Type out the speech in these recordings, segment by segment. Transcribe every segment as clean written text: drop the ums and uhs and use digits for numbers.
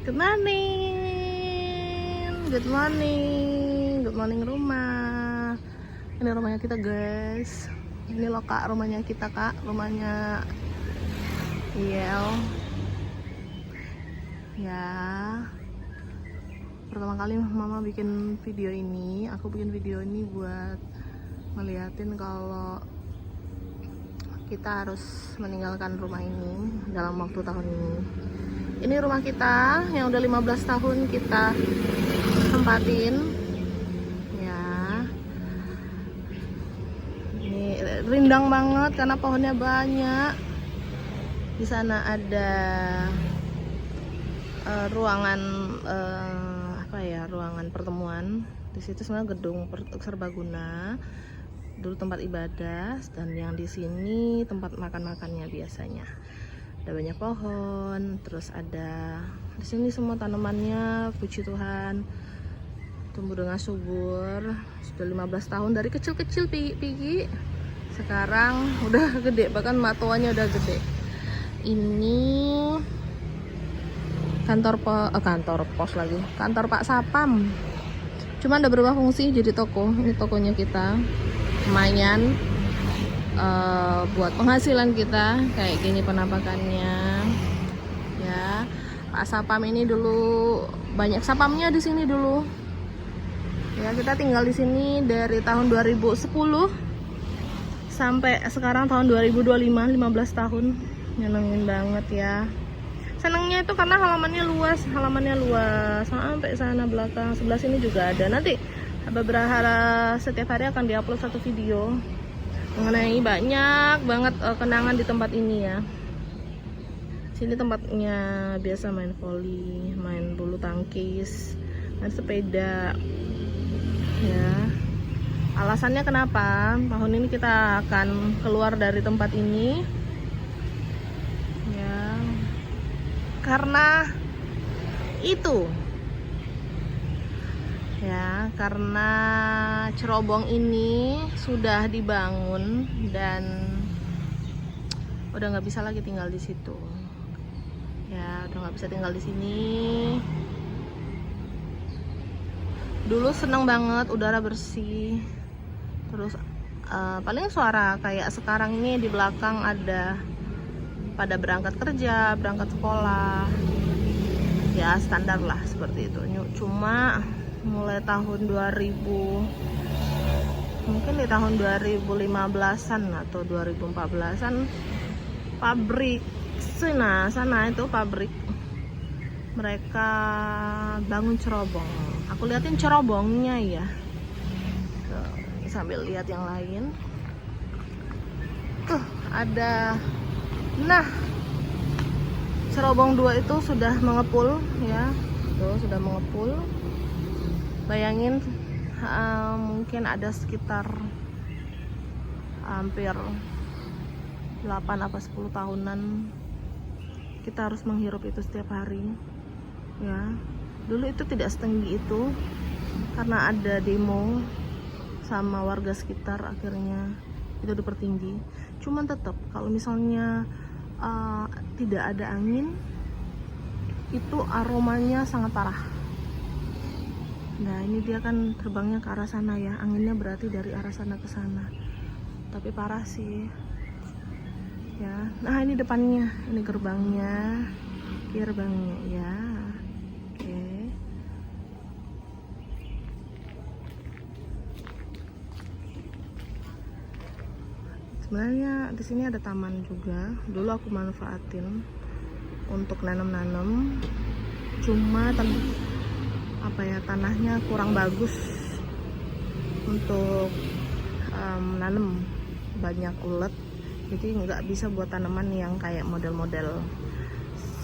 Good morning. Good morning. Good morning rumah. Ini rumahnya kita, guys. Ini loh Kak, rumahnya kita, Kak. Rumahnya Yel. Ya. Pertama kali Mama bikin video ini. Aku bikin video ini buat ngeliatin kalau kita harus meninggalkan rumah ini dalam waktu tahun ini. Ini rumah kita yang udah 15 tahun kita tempatin. Ya. Ini rindang banget karena pohonnya banyak. Di sana ada ruangan ruangan pertemuan. Di situ sebenarnya gedung serbaguna. Dulu tempat ibadah, dan yang di sini tempat makan-makannya biasanya. Ada banyak pohon, terus ada di sini semua tanamannya, puji Tuhan, tumbuh dengan subur. Sudah 15 tahun dari kecil-kecil Pigi. Sekarang udah gede, bahkan matoanya udah gede. Ini kantor Pak Sapam. Cuma ada berubah fungsi jadi toko. Ini tokonya kita. Lumayan buat penghasilan kita kayak gini penampakannya ya. Pak Sapam ini dulu banyak sapamnya di sini dulu ya. Kita tinggal di sini dari tahun 2010 sampai sekarang tahun 2025, 15 tahun. Nyenengin banget ya. Senangnya itu karena halamannya luas sampai sana belakang. Sebelah sini juga ada. Nanti beberapa setiap hari akan diupload satu video mengenai banyak banget kenangan di tempat ini ya. Sini tempatnya biasa main voli, main bulu tangkis, main sepeda ya. Alasannya kenapa tahun ini kita akan keluar dari tempat ini ya, karena itu ya, karena cerobong ini sudah dibangun dan udah nggak bisa lagi tinggal di situ ya. Udah nggak bisa tinggal di sini. Dulu seneng banget udara bersih, terus paling suara kayak sekarang ini di belakang ada pada berangkat kerja, berangkat sekolah ya, standar lah seperti itu. Cuma mulai tahun 2000, mungkin di tahun 2015-an atau 2014-an, pabrik sana itu pabrik mereka bangun cerobong. Aku liatin cerobongnya ya. Tuh, sambil lihat yang lain. Tuh ada, nah cerobong 2 itu sudah mengepul ya. Tuh sudah mengepul. Bayangin mungkin ada sekitar hampir 8 apa 10 tahunan kita harus menghirup itu setiap hari ya. Dulu itu tidak setinggi itu karena ada demo sama warga sekitar, akhirnya itu dipertinggi. Cuman tetap kalau misalnya tidak ada angin itu aromanya sangat parah. Nah ini dia kan terbangnya ke arah sana ya, anginnya berarti dari arah sana ke sana, tapi parah sih ya. Nah ini depannya, ini gerbangnya ya. Oke. Sebenarnya di sini ada taman juga. Dulu aku manfaatin untuk nanam-nanam, cuma tanahnya kurang bagus untuk nanam, banyak ulet, jadi nggak bisa buat tanaman yang kayak model-model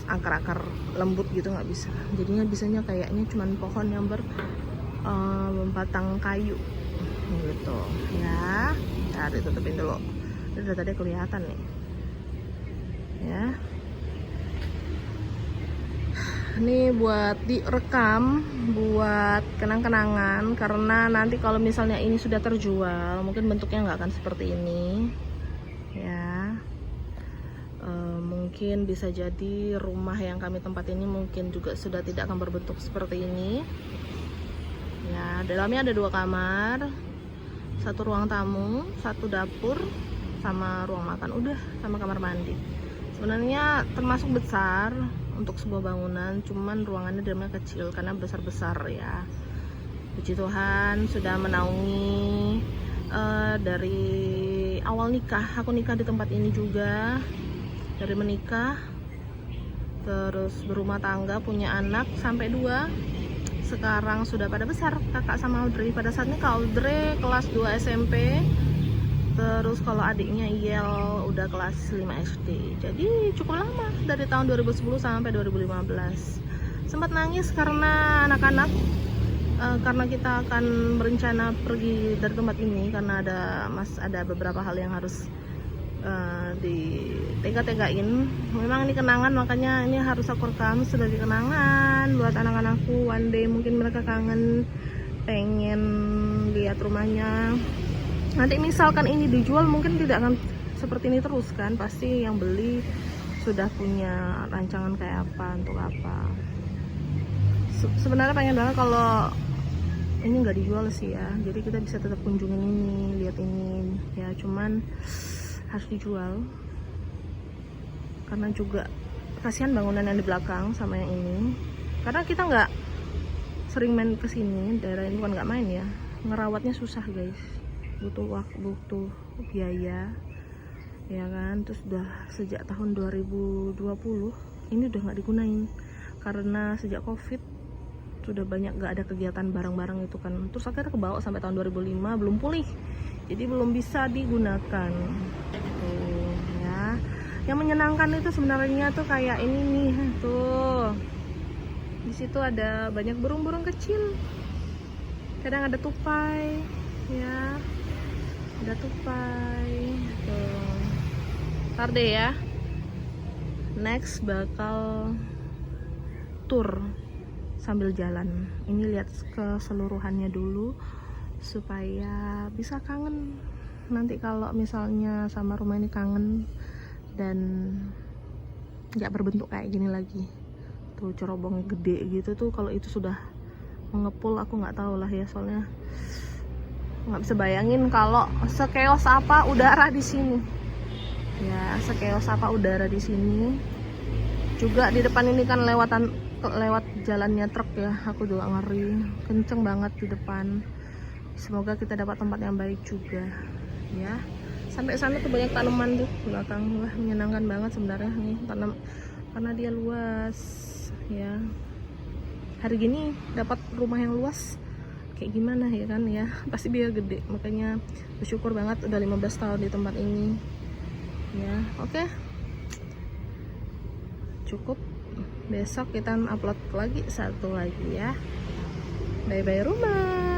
akar-akar lembut gitu, nggak bisa. Jadinya bisanya kayaknya cuman pohon yang berbatang kayu gitu ya. Nah, ditutupin dulu. Udah tadi kelihatan nih ya. Ini buat direkam, buat kenang-kenangan, karena nanti kalau misalnya ini sudah terjual mungkin bentuknya nggak akan seperti ini ya. mungkin bisa jadi rumah yang kami tempat ini mungkin juga sudah tidak akan berbentuk seperti ini. Ya, dalamnya ada 2 kamar, 1 ruang tamu, 1 dapur, sama ruang makan, udah, sama kamar mandi. Sebenarnya termasuk besar untuk sebuah bangunan, cuman ruangannya dalamnya kecil karena besar-besar ya. Puji Tuhan sudah menaungi dari awal nikah. Aku nikah di tempat ini juga, dari menikah, terus berumah tangga, punya anak sampai 2. Sekarang sudah pada besar, kakak sama Audrey. Pada saatnya Kak Audrey kelas 2 SMP, terus kalau adiknya Yel udah kelas 5 SD. Jadi cukup lama, dari tahun 2010 sampai 2015. Sempat nangis karena anak-anak, karena kita akan berencana pergi dari tempat ini karena ada beberapa hal yang harus ditega-tegain. Memang ini kenangan, makanya ini harus aku rekam sebagai kenangan buat anak-anakku. One day mungkin mereka kangen, pengen lihat rumahnya. Nanti misalkan ini dijual, mungkin tidak akan seperti ini terus kan, pasti yang beli sudah punya rancangan kayak apa, untuk apa. Sebenarnya pengen banget kalau ini nggak dijual sih ya, jadi kita bisa tetap kunjungin ini, lihat ini ya, cuman harus dijual karena juga kasihan bangunan yang di belakang sama yang ini. Karena kita nggak sering main kesini, daerah ini bukan nggak main ya, ngerawatnya susah guys, butuh waktu, butuh biaya ya kan. Terus udah sejak tahun 2020 ini udah nggak digunain karena sejak covid sudah banyak nggak ada kegiatan bareng-bareng itu kan. Terus akhirnya kebawa sampai tahun 2005 belum pulih, jadi belum bisa digunakan tuh ya. Yang menyenangkan itu sebenarnya tuh kayak ini nih, tuh di situ ada banyak burung-burung kecil, kadang ada tupai ya, ada tupai tuh. Ntar deh ya, next bakal tour sambil jalan ini, lihat keseluruhannya dulu supaya bisa kangen nanti kalau misalnya sama rumah ini, kangen dan nggak berbentuk kayak gini lagi. Tuh cerobong gede gitu tuh, kalau itu sudah mengepul aku nggak tahu lah ya, soalnya nggak bisa bayangin kalau sekeos apa udara di sini ya, sekeos apa udara di sini. Juga di depan ini kan lewat jalannya truk ya, aku juga ngeri, kenceng banget di depan. Semoga kita dapat tempat yang baik juga ya. Sampai sana tuh banyak tanaman tuh belakang, wah menyenangkan banget sebenarnya nih tanam, karena dia luas ya. Hari gini dapat rumah yang luas kayak gimana ya kan ya, pasti biaya gede, makanya bersyukur banget udah 15 tahun di tempat ini ya. Oke, cukup, besok kita upload lagi satu lagi ya. Bye bye rumah.